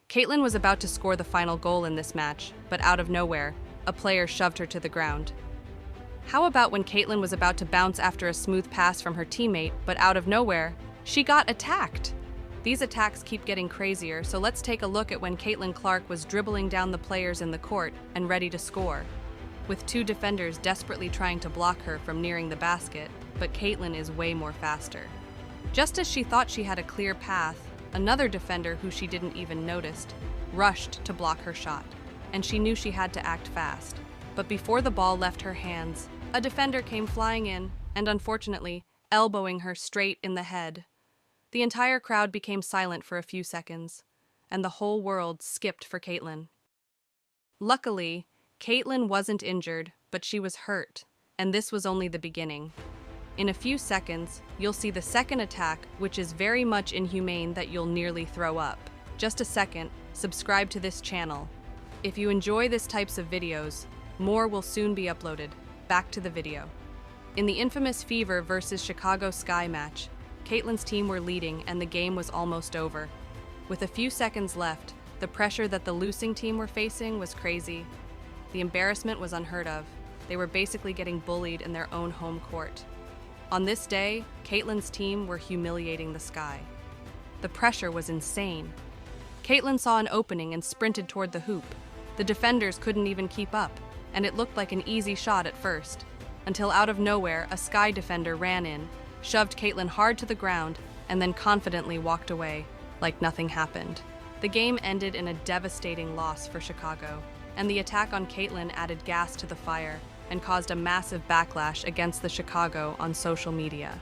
Caitlin was about to score the final goal in this match, but out of nowhere, a player shoved her to the ground. How about when Caitlin was about to bounce after a smooth pass from her teammate, but out of nowhere, she got attacked? These attacks keep getting crazier, so let's take a look at when Caitlin Clark was dribbling down the players in the court and ready to score, with two defenders desperately trying to block her from nearing the basket, but Caitlin is way more faster. Just as she thought she had a clear path, another defender who she didn't even notice rushed to block her shot, and she knew she had to act fast. But before the ball left her hands, a defender came flying in and, unfortunately, elbowing her straight in the head. The entire crowd became silent for a few seconds, and the whole world skipped for Caitlin. Luckily, Caitlin wasn't injured, but she was hurt, and this was only the beginning. In a few seconds, you'll see the second attack, which is very much inhumane that you'll nearly throw up. Just a second, subscribe to this channel. If you enjoy this types of videos, more will soon be uploaded. Back to the video. In the infamous Fever versus Chicago Sky match, Caitlin's team were leading and the game was almost over. With a few seconds left, the pressure that the losing team were facing was crazy. The embarrassment was unheard of. They were basically getting bullied in their own home court. On this day, Caitlin's team were humiliating the Sky. The pressure was insane. Caitlin saw an opening and sprinted toward the hoop. The defenders couldn't even keep up, and it looked like an easy shot at first, until out of nowhere a Sky defender ran in, shoved Caitlin hard to the ground, and then confidently walked away, like nothing happened. The game ended in a devastating loss for Chicago, and the attack on Caitlin added gas to the fire and caused a massive backlash against the Chicago on social media.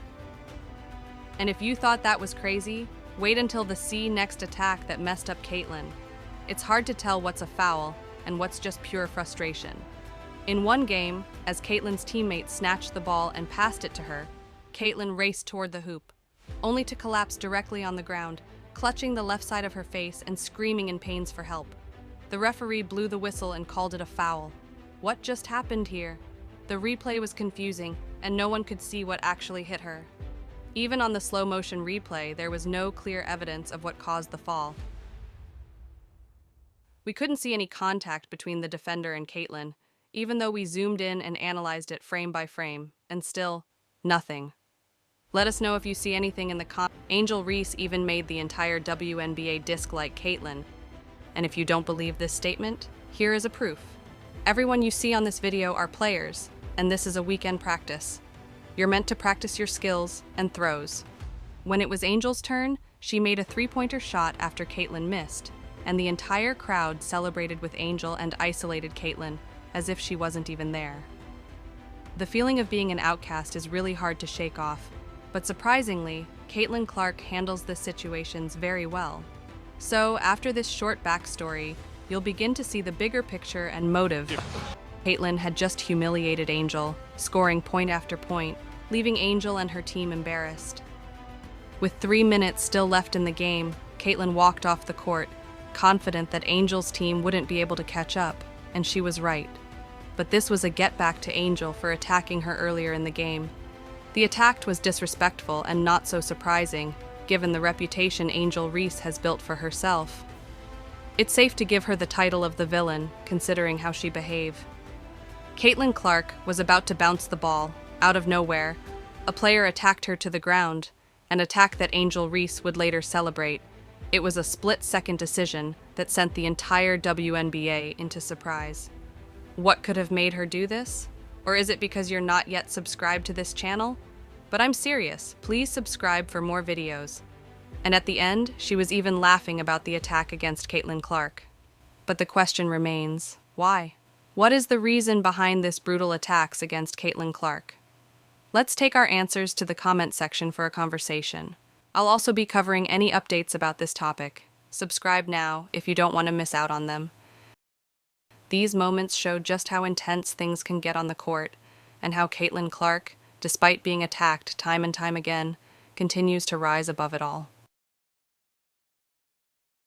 And if you thought that was crazy, wait until the next attack that messed up Caitlin. It's hard to tell what's a foul and what's just pure frustration. In one game, as Caitlin's teammate snatched the ball and passed it to her, Caitlin raced toward the hoop, only to collapse directly on the ground, clutching the left side of her face and screaming in pains for help. The referee blew the whistle and called it a foul. What just happened here? The replay was confusing, and no one could see what actually hit her. Even on the slow-motion replay, there was no clear evidence of what caused the fall. We couldn't see any contact between the defender and Caitlin, even though we zoomed in and analyzed it frame by frame, and still, nothing. Let us know if you see anything in the comments. Angel Reese even made the entire WNBA dislike Caitlin. And if you don't believe this statement, here is a proof. Everyone you see on this video are players, and this is a weekend practice. You're meant to practice your skills and throws. When it was Angel's turn, she made a three-pointer shot after Caitlin missed, and the entire crowd celebrated with Angel and isolated Caitlin, as if she wasn't even there. The feeling of being an outcast is really hard to shake off, but surprisingly, Caitlin Clark handles the situations very well. So, after this short backstory, you'll begin to see the bigger picture and motive. Caitlin had just humiliated Angel, scoring point after point, leaving Angel and her team embarrassed. With 3 minutes still left in the game, Caitlin walked off the court, confident that Angel's team wouldn't be able to catch up, and she was right. But this was a get-back to Angel for attacking her earlier in the game. The attack was disrespectful and not so surprising, given the reputation Angel Reese has built for herself. It's safe to give her the title of the villain, considering how she behaved. Caitlin Clark was about to bounce the ball. Out of nowhere, a player attacked her to the ground, an attack that Angel Reese would later celebrate. It was a split-second decision that sent the entire WNBA into surprise. What could have made her do this? Or is it because you're not yet subscribed to this channel? But I'm serious, please subscribe for more videos. And at the end, she was even laughing about the attack against Caitlin Clark. But the question remains, why? What is the reason behind this brutal attacks against Caitlin Clark? Let's take our answers to the comment section for a conversation. I'll also be covering any updates about this topic. Subscribe now if you don't want to miss out on them. These moments show just how intense things can get on the court, and how Caitlin Clark, despite being attacked time and time again, continues to rise above it all.